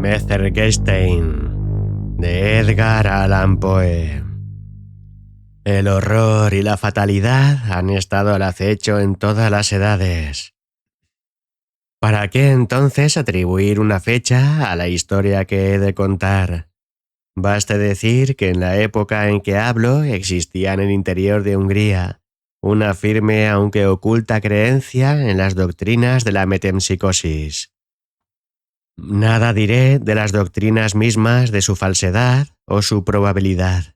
Methergestein, de Edgar Allan Poe. El horror y la fatalidad han estado al acecho en todas las edades. ¿Para qué entonces atribuir una fecha a la historia que he de contar? Baste decir que en la época en que hablo existía en el interior de Hungría una firme aunque oculta creencia en las doctrinas de la metempsicosis. Nada diré de las doctrinas mismas de su falsedad o su probabilidad.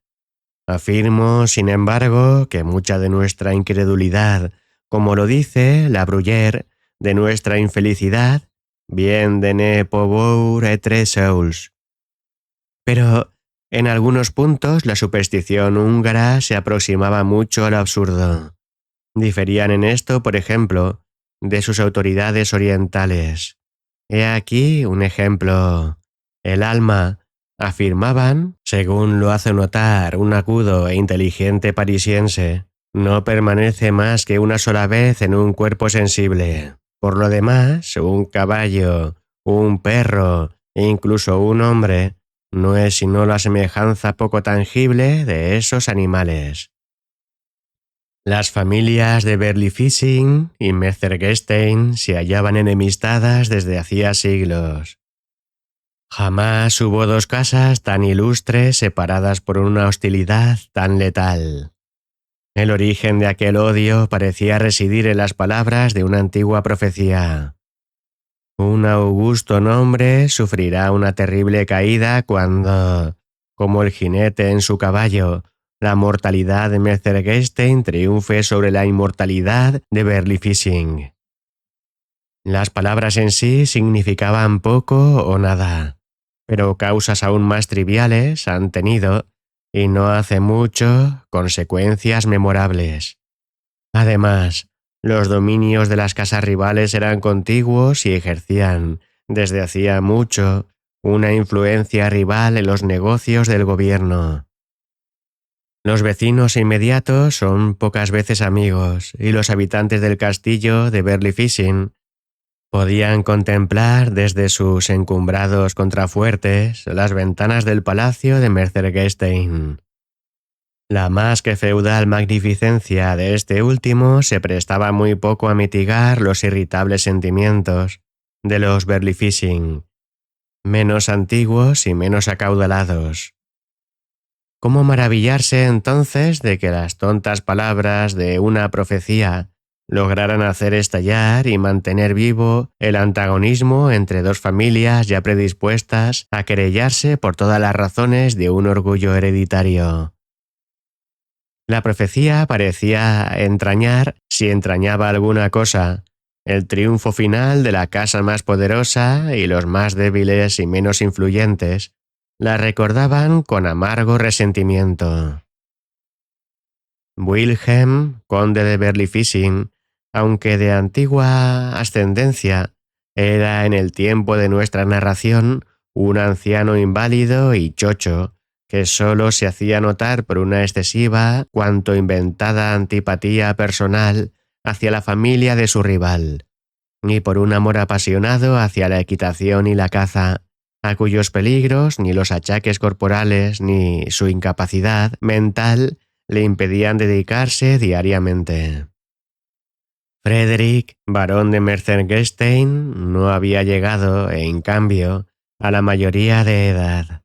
Afirmo, sin embargo, que mucha de nuestra incredulidad, como lo dice La Bruyère, de nuestra infelicidad, bien de ne pauvre et seuls. Pero en algunos puntos la superstición húngara se aproximaba mucho al absurdo. Diferían en esto, por ejemplo, de sus autoridades orientales. He aquí un ejemplo. El alma, afirmaban, según lo hace notar un agudo e inteligente parisiense, no permanece más que una sola vez en un cuerpo sensible. Por lo demás, un caballo, un perro e incluso un hombre no es sino la semejanza poco tangible de esos animales. Las familias de Berlifitzing y Methergestein se hallaban enemistadas desde hacía siglos. Jamás hubo dos casas tan ilustres separadas por una hostilidad tan letal. El origen de aquel odio parecía residir en las palabras de una antigua profecía. Un augusto nombre sufrirá una terrible caída cuando, como el jinete en su caballo, la mortalidad de Methergestein triunfe sobre la inmortalidad de Berlifitzing. Las palabras en sí significaban poco o nada, pero causas aún más triviales han tenido, y no hace mucho, consecuencias memorables. Además, los dominios de las casas rivales eran contiguos y ejercían, desde hacía mucho, una influencia rival en los negocios del gobierno. Los vecinos inmediatos son pocas veces amigos, y los habitantes del castillo de Berlifitzing podían contemplar desde sus encumbrados contrafuertes las ventanas del palacio de Methergestein. La más que feudal magnificencia de este último se prestaba muy poco a mitigar los irritables sentimientos de los Berlifitzing, menos antiguos y menos acaudalados. ¿Cómo maravillarse entonces de que las tontas palabras de una profecía lograran hacer estallar y mantener vivo el antagonismo entre dos familias ya predispuestas a querellarse por todas las razones de un orgullo hereditario? La profecía parecía entrañar, si entrañaba alguna cosa, el triunfo final de la casa más poderosa, y los más débiles y menos influyentes la recordaban con amargo resentimiento. Wilhelm, conde de Berlifitzing, aunque de antigua ascendencia, era en el tiempo de nuestra narración un anciano inválido y chocho, que solo se hacía notar por una excesiva cuanto inventada antipatía personal hacia la familia de su rival, y por un amor apasionado hacia la equitación y la caza, a cuyos peligros ni los achaques corporales ni su incapacidad mental le impedían dedicarse diariamente. Frederick, barón de Methergestein, no había llegado, en cambio, a la mayoría de edad.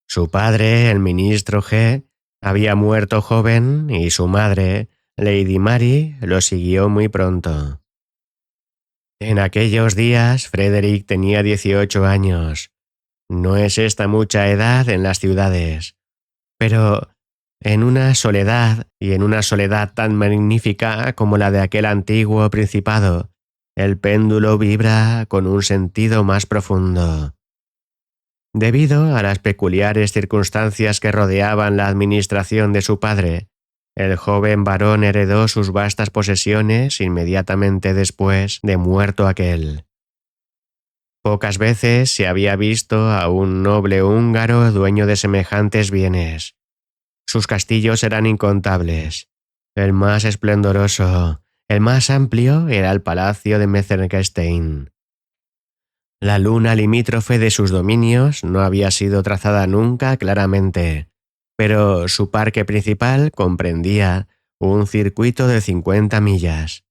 Su padre, el ministro G., había muerto joven y su madre, Lady Mary, lo siguió muy pronto. En aquellos días, Frederick tenía 18 años. No es esta mucha edad en las ciudades, pero en una soledad, y en una soledad tan magnífica como la de aquel antiguo principado, el péndulo vibra con un sentido más profundo. Debido a las peculiares circunstancias que rodeaban la administración de su padre, el joven varón heredó sus vastas posesiones inmediatamente después de muerto aquel. Pocas veces se había visto a un noble húngaro dueño de semejantes bienes. Sus castillos eran incontables. El más esplendoroso, el más amplio, era el palacio de Methergestein. La luna limítrofe de sus dominios no había sido trazada nunca claramente, pero su parque principal comprendía un circuito de 50 millas.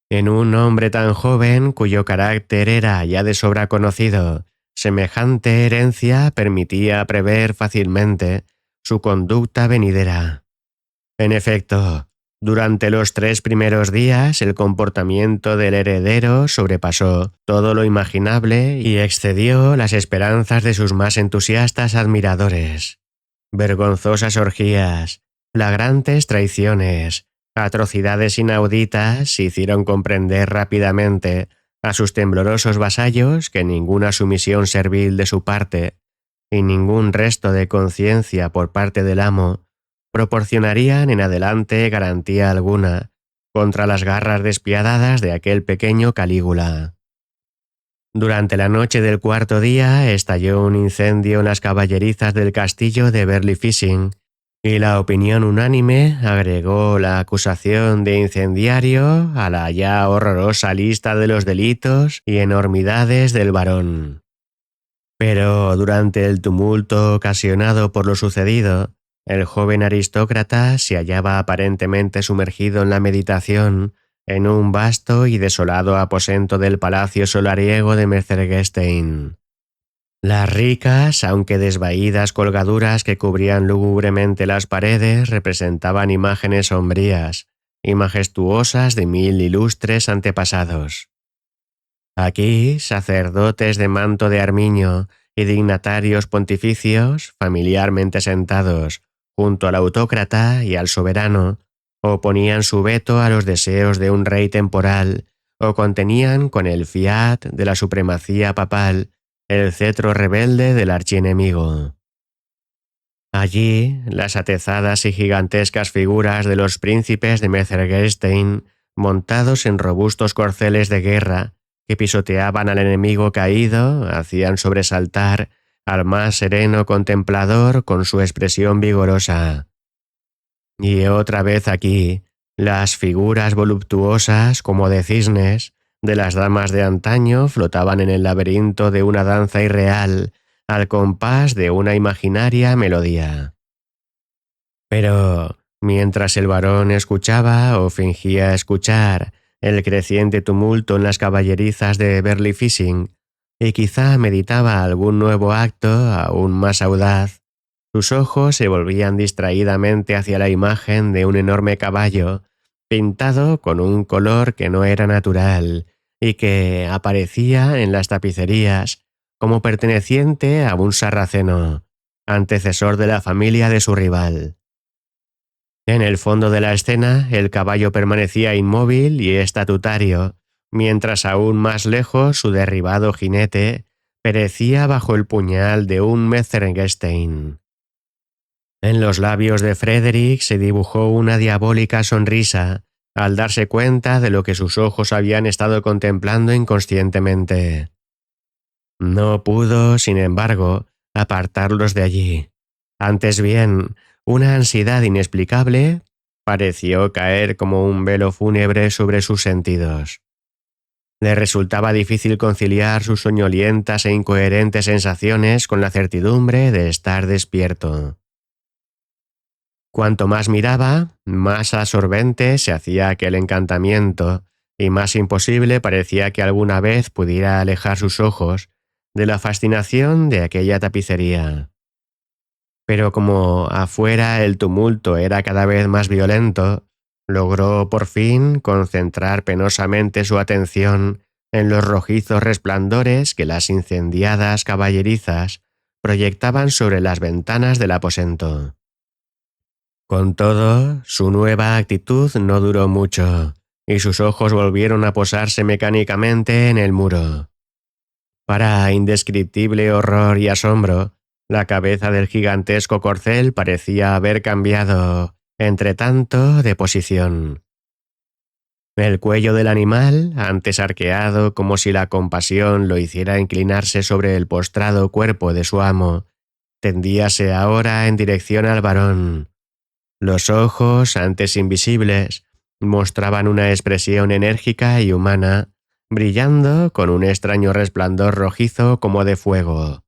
En un hombre tan joven cuyo carácter era ya de sobra conocido, semejante herencia permitía prever fácilmente su conducta venidera. En efecto, durante los 3 primeros días el comportamiento del heredero sobrepasó todo lo imaginable y excedió las esperanzas de sus más entusiastas admiradores. Vergonzosas orgías, flagrantes traiciones, atrocidades inauditas hicieron comprender rápidamente a sus temblorosos vasallos que ninguna sumisión servil de su parte y ningún resto de conciencia por parte del amo proporcionarían en adelante garantía alguna contra las garras despiadadas de aquel pequeño Calígula. Durante la noche del 4.º día estalló un incendio en las caballerizas del castillo de Burley Fishing, y la opinión unánime agregó la acusación de incendiario a la ya horrorosa lista de los delitos y enormidades del barón. Pero durante el tumulto ocasionado por lo sucedido, el joven aristócrata se hallaba aparentemente sumergido en la meditación en un vasto y desolado aposento del palacio solariego de Mercergestein. Las ricas, aunque desvaídas colgaduras que cubrían lúgubremente las paredes representaban imágenes sombrías y majestuosas de 1000 ilustres antepasados. Aquí, sacerdotes de manto de armiño y dignatarios pontificios, familiarmente sentados junto al autócrata y al soberano, oponían su veto a los deseos de un rey temporal o contenían con el fiat de la supremacía papal el cetro rebelde del archienemigo. Allí, las atezadas y gigantescas figuras de los príncipes de Mercergestein, montados en robustos corceles de guerra, que pisoteaban al enemigo caído, hacían sobresaltar al más sereno contemplador con su expresión vigorosa. Y otra vez aquí, las figuras voluptuosas, como de cisnes, de las damas de antaño flotaban en el laberinto de una danza irreal, al compás de una imaginaria melodía. Pero, mientras el varón escuchaba o fingía escuchar el creciente tumulto en las caballerizas de Burley Fishing, y quizá meditaba algún nuevo acto aún más audaz, sus ojos se volvían distraídamente hacia la imagen de un enorme caballo, pintado con un color que no era natural, y que aparecía en las tapicerías como perteneciente a un sarraceno, antecesor de la familia de su rival. En el fondo de la escena, el caballo permanecía inmóvil y estatutario, mientras aún más lejos su derribado jinete perecía bajo el puñal de un Metzengerstein. En los labios de Frederick se dibujó una diabólica sonrisa al darse cuenta de lo que sus ojos habían estado contemplando inconscientemente. No pudo, sin embargo, apartarlos de allí. Antes bien, una ansiedad inexplicable pareció caer como un velo fúnebre sobre sus sentidos. Le resultaba difícil conciliar sus soñolientas e incoherentes sensaciones con la certidumbre de estar despierto. Cuanto más miraba, más absorbente se hacía aquel encantamiento, y más imposible parecía que alguna vez pudiera alejar sus ojos de la fascinación de aquella tapicería. Pero como afuera el tumulto era cada vez más violento, logró por fin concentrar penosamente su atención en los rojizos resplandores que las incendiadas caballerizas proyectaban sobre las ventanas del aposento. Con todo, su nueva actitud no duró mucho, y sus ojos volvieron a posarse mecánicamente en el muro. Para indescriptible horror y asombro, la cabeza del gigantesco corcel parecía haber cambiado, entre tanto, de posición. El cuello del animal, antes arqueado como si la compasión lo hiciera inclinarse sobre el postrado cuerpo de su amo, tendíase ahora en dirección al varón. Los ojos, antes invisibles, mostraban una expresión enérgica y humana, brillando con un extraño resplandor rojizo como de fuego.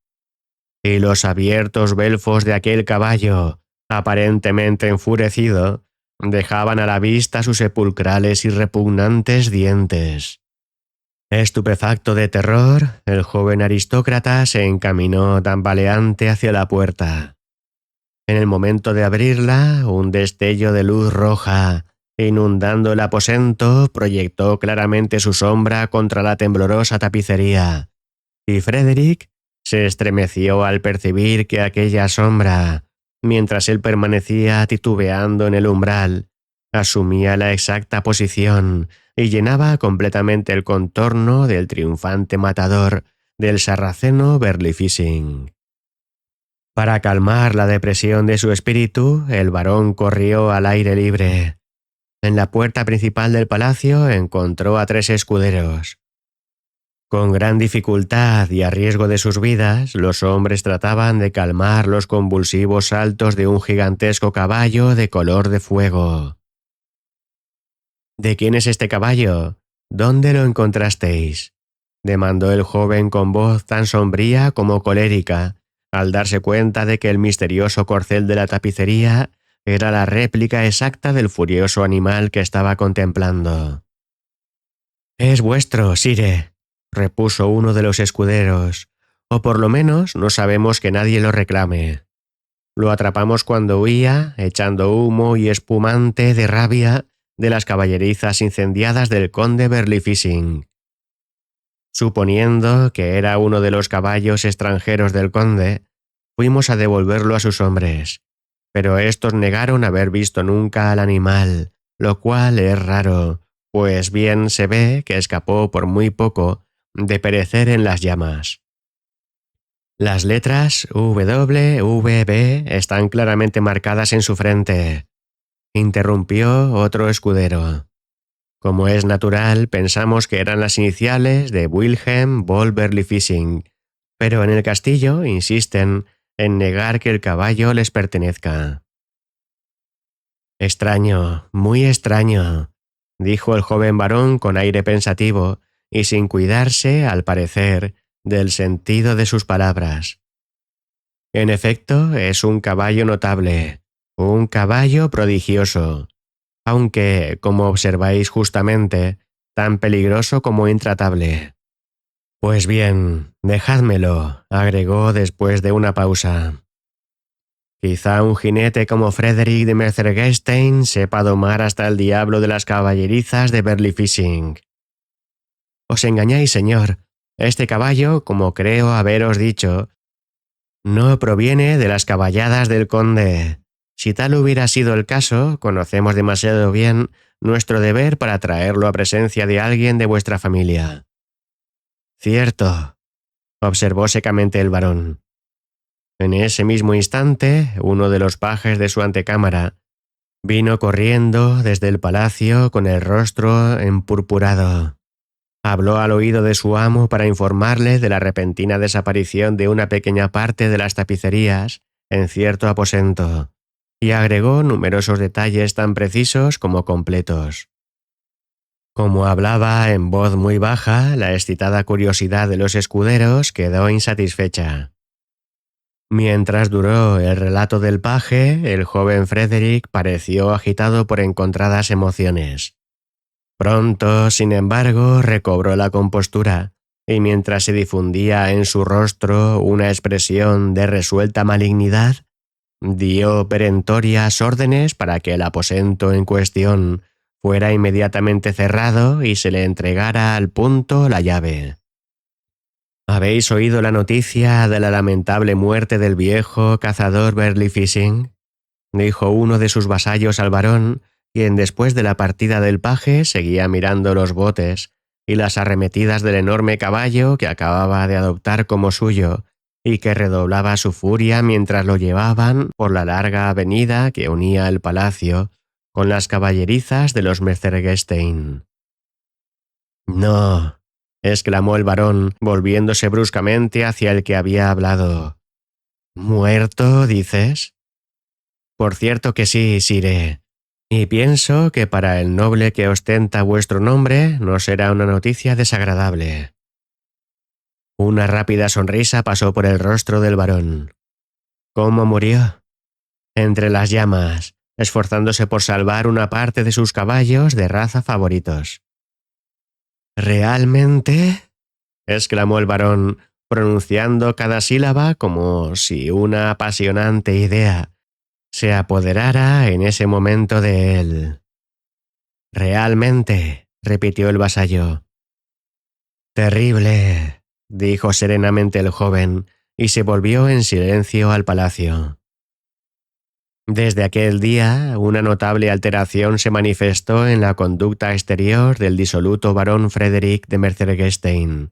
Y los abiertos belfos de aquel caballo, aparentemente enfurecido, dejaban a la vista sus sepulcrales y repugnantes dientes. Estupefacto de terror, el joven aristócrata se encaminó tambaleante hacia la puerta. En el momento de abrirla, un destello de luz roja, inundando el aposento, proyectó claramente su sombra contra la temblorosa tapicería, y Frederick se estremeció al percibir que aquella sombra, mientras él permanecía titubeando en el umbral, asumía la exacta posición y llenaba completamente el contorno del triunfante matador del sarraceno Berlifitzing. Para calmar la depresión de su espíritu, el varón corrió al aire libre. En la puerta principal del palacio encontró a 3 escuderos. Con gran dificultad y a riesgo de sus vidas, los hombres trataban de calmar los convulsivos saltos de un gigantesco caballo de color de fuego. ¿De quién es este caballo? ¿Dónde lo encontrasteis?, demandó el joven con voz tan sombría como colérica, al darse cuenta de que el misterioso corcel de la tapicería era la réplica exacta del furioso animal que estaba contemplando. «Es vuestro, sire», repuso uno de los escuderos, «o por lo menos no sabemos que nadie lo reclame. Lo atrapamos cuando huía, echando humo y espumante de rabia de las caballerizas incendiadas del conde Berlifitzing. Suponiendo que era uno de los caballos extranjeros del conde, fuimos a devolverlo a sus hombres, pero estos negaron haber visto nunca al animal, lo cual es raro, pues bien se ve que escapó por muy poco de perecer en las llamas. Las letras WVB están claramente marcadas en su frente», interrumpió otro escudero. «Como es natural, pensamos que eran las iniciales de Wilhelm von Berlifitzing, pero en el castillo insisten en negar que el caballo les pertenezca». «Extraño, muy extraño», dijo el joven varón con aire pensativo y sin cuidarse, al parecer, del sentido de sus palabras. «En efecto, es un caballo notable, un caballo prodigioso, aunque, como observáis justamente, tan peligroso como intratable. Pues bien, dejádmelo», agregó después de una pausa. «Quizá un jinete como Frederick de Metzgerstein sepa domar hasta el diablo de las caballerizas de Berlifitzing». «Os engañáis, señor. Este caballo, como creo haberos dicho, no proviene de las caballadas del conde. Si tal hubiera sido el caso, conocemos demasiado bien nuestro deber para traerlo a presencia de alguien de vuestra familia». «Cierto», observó secamente el varón. En ese mismo instante, uno de los pajes de su antecámara vino corriendo desde el palacio con el rostro empurpurado. Habló al oído de su amo para informarle de la repentina desaparición de una pequeña parte de las tapicerías en cierto aposento, y agregó numerosos detalles tan precisos como completos. Como hablaba en voz muy baja, la excitada curiosidad de los escuderos quedó insatisfecha. Mientras duró el relato del paje, el joven Frederick pareció agitado por encontradas emociones. Pronto, sin embargo, recobró la compostura, y mientras se difundía en su rostro una expresión de resuelta malignidad, dio perentorias órdenes para que el aposento en cuestión fuera inmediatamente cerrado y se le entregara al punto la llave. «¿Habéis oído la noticia de la lamentable muerte del viejo cazador Berlifitzing?», dijo uno de sus vasallos al varón, quien después de la partida del paje seguía mirando los botes y las arremetidas del enorme caballo que acababa de adoptar como suyo y que redoblaba su furia mientras lo llevaban por la larga avenida que unía el palacio con las caballerizas de los Metzgerstein. «No», exclamó el varón, volviéndose bruscamente hacia el que había hablado. «¿Muerto, dices?». «Por cierto que sí, sire. Y pienso que para el noble que ostenta vuestro nombre no será una noticia desagradable. Una rápida sonrisa pasó por el rostro del varón. ¿Cómo murió? Entre las llamas, esforzándose por salvar una parte de sus caballos de raza favoritos. ¿Realmente? Exclamó el varón, pronunciando cada sílaba como si una apasionante idea se apoderara en ese momento de él. Realmente, repitió el vasallo. Terrible, dijo serenamente el joven, y se volvió en silencio al palacio. Desde aquel día, una notable alteración se manifestó en la conducta exterior del disoluto barón Frederick de Mercergestein.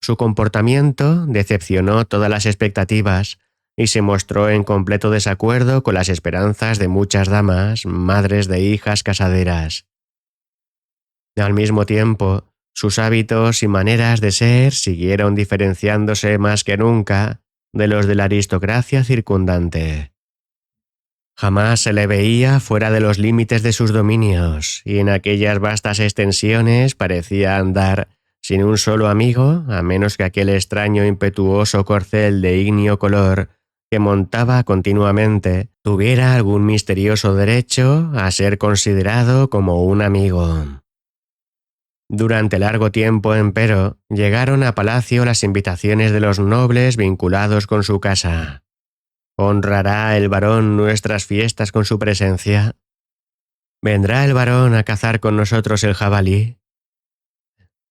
Su comportamiento decepcionó todas las expectativas y se mostró en completo desacuerdo con las esperanzas de muchas damas, madres de hijas casaderas. Al mismo tiempo, sus hábitos y maneras de ser siguieron diferenciándose más que nunca de los de la aristocracia circundante. Jamás se le veía fuera de los límites de sus dominios, y en aquellas vastas extensiones parecía andar sin un solo amigo, a menos que aquel extraño impetuoso corcel de ignio color que montaba continuamente tuviera algún misterioso derecho a ser considerado como un amigo. Durante largo tiempo, empero, llegaron a palacio las invitaciones de los nobles vinculados con su casa. ¿Honrará el varón nuestras fiestas con su presencia? ¿Vendrá el varón a cazar con nosotros el jabalí?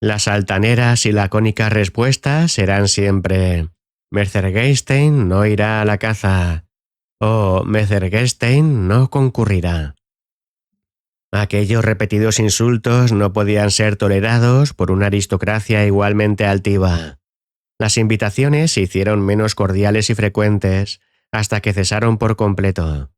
Las altaneras y lacónicas respuestas serán siempre: Mercergestein no irá a la caza, o Mercergestein no concurrirá. Aquellos repetidos insultos no podían ser tolerados por una aristocracia igualmente altiva. Las invitaciones se hicieron menos cordiales y frecuentes, hasta que cesaron por completo.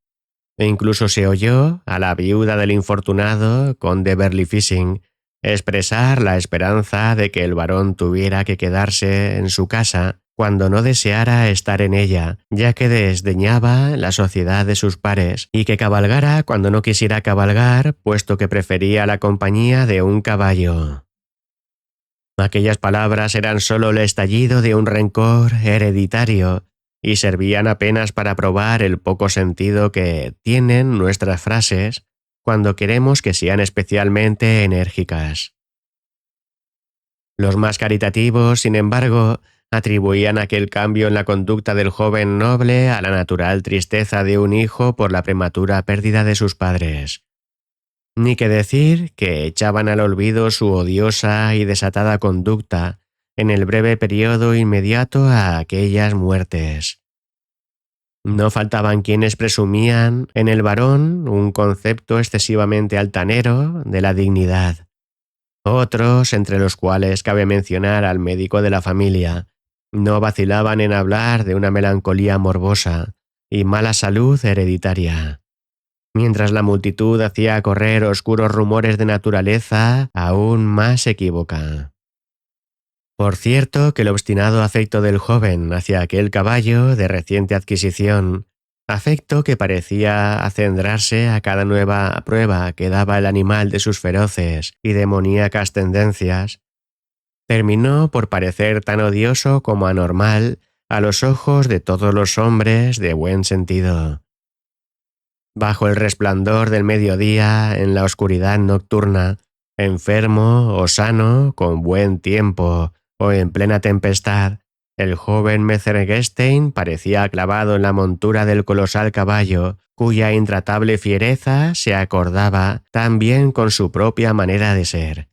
E incluso se oyó a la viuda del infortunado conde Berlifitzing expresar la esperanza de que el varón tuviera que quedarse en su casa cuando no deseara estar en ella, ya que desdeñaba la sociedad de sus pares, y que cabalgara cuando no quisiera cabalgar, puesto que prefería la compañía de un caballo. Aquellas palabras eran solo el estallido de un rencor hereditario y servían apenas para probar el poco sentido que tienen nuestras frases cuando queremos que sean especialmente enérgicas. Los más caritativos, sin embargo, atribuían aquel cambio en la conducta del joven noble a la natural tristeza de un hijo por la prematura pérdida de sus padres. Ni que decir que echaban al olvido su odiosa y desatada conducta en el breve periodo inmediato a aquellas muertes. No faltaban quienes presumían en el varón un concepto excesivamente altanero de la dignidad. Otros, entre los cuales cabe mencionar al médico de la familia, no vacilaban en hablar de una melancolía morbosa y mala salud hereditaria, mientras la multitud hacía correr oscuros rumores de naturaleza aún más equívoca. Por cierto que el obstinado afecto del joven hacia aquel caballo de reciente adquisición, afecto que parecía acendrarse a cada nueva prueba que daba el animal de sus feroces y demoníacas tendencias, terminó por parecer tan odioso como anormal a los ojos de todos los hombres de buen sentido. Bajo el resplandor del mediodía, en la oscuridad nocturna, enfermo o sano, con buen tiempo o en plena tempestad, el joven Metzengerstein parecía clavado en la montura del colosal caballo, cuya intratable fiereza se acordaba tan bien con su propia manera de ser.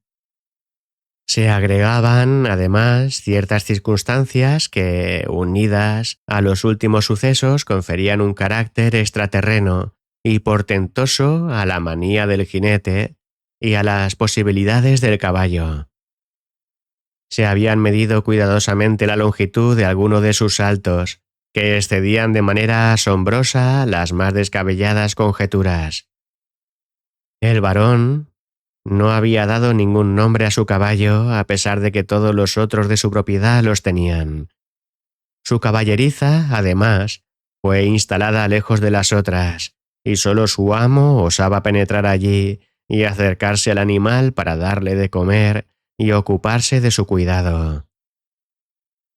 Se agregaban, además, ciertas circunstancias que, unidas a los últimos sucesos, conferían un carácter extraterreno y portentoso a la manía del jinete y a las posibilidades del caballo. Se habían medido cuidadosamente la longitud de alguno de sus saltos, que excedían de manera asombrosa las más descabelladas conjeturas. El varón no había dado ningún nombre a su caballo, a pesar de que todos los otros de su propiedad los tenían. Su caballeriza, además, fue instalada lejos de las otras, y solo su amo osaba penetrar allí y acercarse al animal para darle de comer y ocuparse de su cuidado.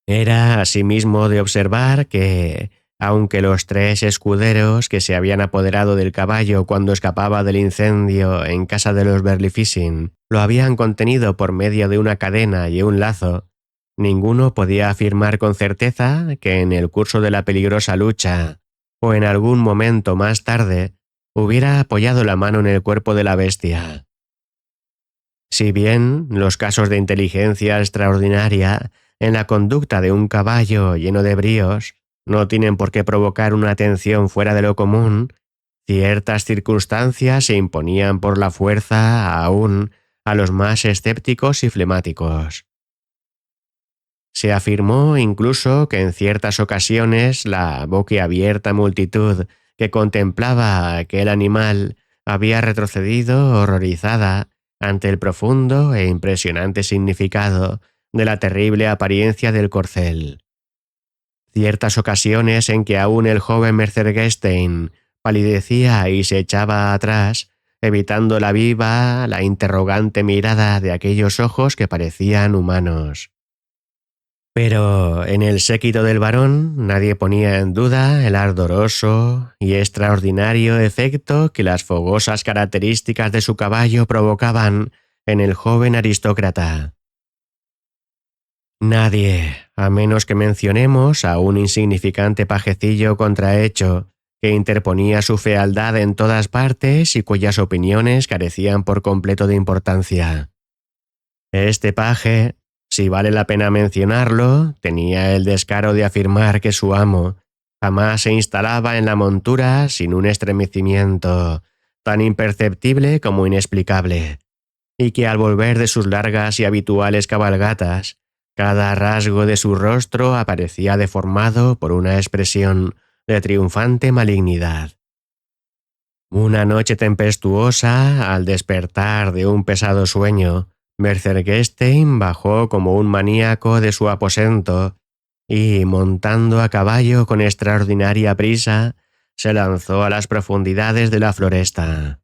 Era asimismo de observar que, aunque los 3 escuderos que se habían apoderado del caballo cuando escapaba del incendio en casa de los Berlificing lo habían contenido por medio de una cadena y un lazo, ninguno podía afirmar con certeza que en el curso de la peligrosa lucha, o en algún momento más tarde, hubiera apoyado la mano en el cuerpo de la bestia. Si bien los casos de inteligencia extraordinaria en la conducta de un caballo lleno de bríos no tienen por qué provocar una atención fuera de lo común, ciertas circunstancias se imponían por la fuerza aún a los más escépticos y flemáticos. Se afirmó incluso que en ciertas ocasiones la boquiabierta multitud que contemplaba a aquel animal había retrocedido horrorizada ante el profundo e impresionante significado de la terrible apariencia del corcel. Ciertas ocasiones en que aún el joven Mercergestein palidecía y se echaba atrás, evitando la interrogante mirada de aquellos ojos que parecían humanos. Pero en el séquito del varón nadie ponía en duda el ardoroso y extraordinario efecto que las fogosas características de su caballo provocaban en el joven aristócrata. Nadie, a menos que mencionemos a un insignificante pajecillo contrahecho que interponía su fealdad en todas partes y cuyas opiniones carecían por completo de importancia. Este paje, si vale la pena mencionarlo, tenía el descaro de afirmar que su amo jamás se instalaba en la montura sin un estremecimiento tan imperceptible como inexplicable, y que al volver de sus largas y habituales cabalgatas, cada rasgo de su rostro aparecía deformado por una expresión de triunfante malignidad. Una noche tempestuosa, al despertar de un pesado sueño, Mercergestein bajó como un maníaco de su aposento y, montando a caballo con extraordinaria prisa, se lanzó a las profundidades de la floresta.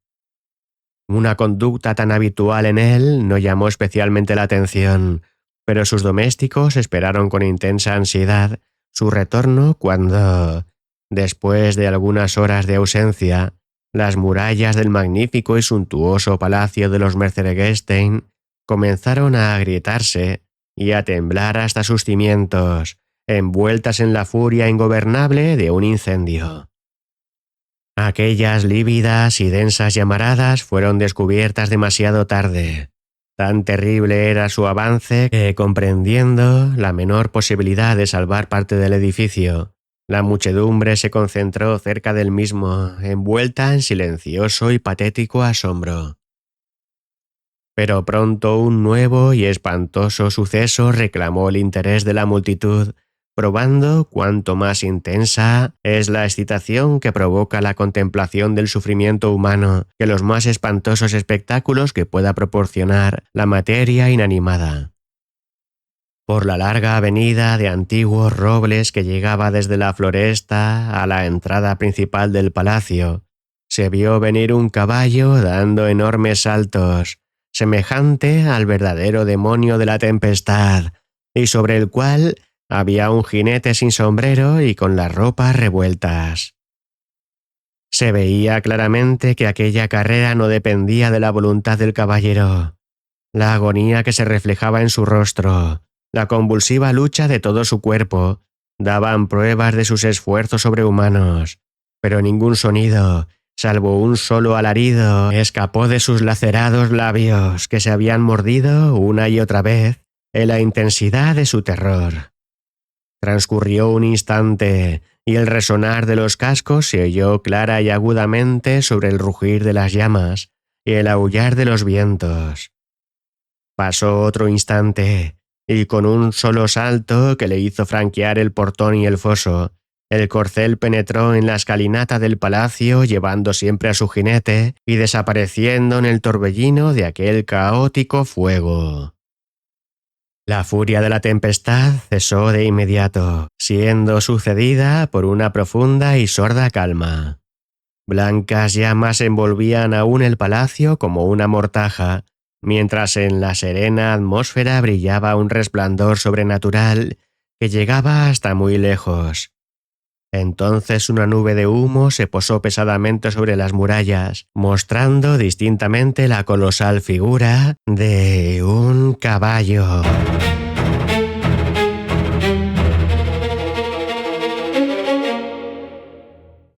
Una conducta tan habitual en él no llamó especialmente la atención, pero sus domésticos esperaron con intensa ansiedad su retorno cuando, después de algunas horas de ausencia, las murallas del magnífico y suntuoso palacio de los Mercergestein comenzaron a agrietarse y a temblar hasta sus cimientos, envueltas en la furia ingobernable de un incendio. Aquellas lívidas y densas llamaradas fueron descubiertas demasiado tarde. Tan terrible era su avance que, comprendiendo la menor posibilidad de salvar parte del edificio, la muchedumbre se concentró cerca del mismo, envuelta en silencioso y patético asombro. Pero pronto un nuevo y espantoso suceso reclamó el interés de la multitud, probando cuánto más intensa es la excitación que provoca la contemplación del sufrimiento humano que los más espantosos espectáculos que pueda proporcionar la materia inanimada. Por la larga avenida de antiguos robles que llegaba desde la floresta a la entrada principal del palacio, se vio venir un caballo dando enormes saltos, semejante al verdadero demonio de la tempestad, y sobre el cual había un jinete sin sombrero y con las ropas revueltas. Se veía claramente que aquella carrera no dependía de la voluntad del caballero. La agonía que se reflejaba en su rostro, la convulsiva lucha de todo su cuerpo, daban pruebas de sus esfuerzos sobrehumanos, pero ningún sonido, salvo un solo alarido, escapó de sus lacerados labios que se habían mordido una y otra vez en la intensidad de su terror. Transcurrió un instante y el resonar de los cascos se oyó clara y agudamente sobre el rugir de las llamas y el aullar de los vientos. Pasó otro instante y con un solo salto que le hizo franquear el portón y el foso, el corcel penetró en la escalinata del palacio llevando siempre a su jinete y desapareciendo en el torbellino de aquel caótico fuego. La furia de la tempestad cesó de inmediato, siendo sucedida por una profunda y sorda calma. Blancas llamas envolvían aún el palacio como una mortaja, mientras en la serena atmósfera brillaba un resplandor sobrenatural que llegaba hasta muy lejos. Entonces una nube de humo se posó pesadamente sobre las murallas, mostrando distintamente la colosal figura de un caballo.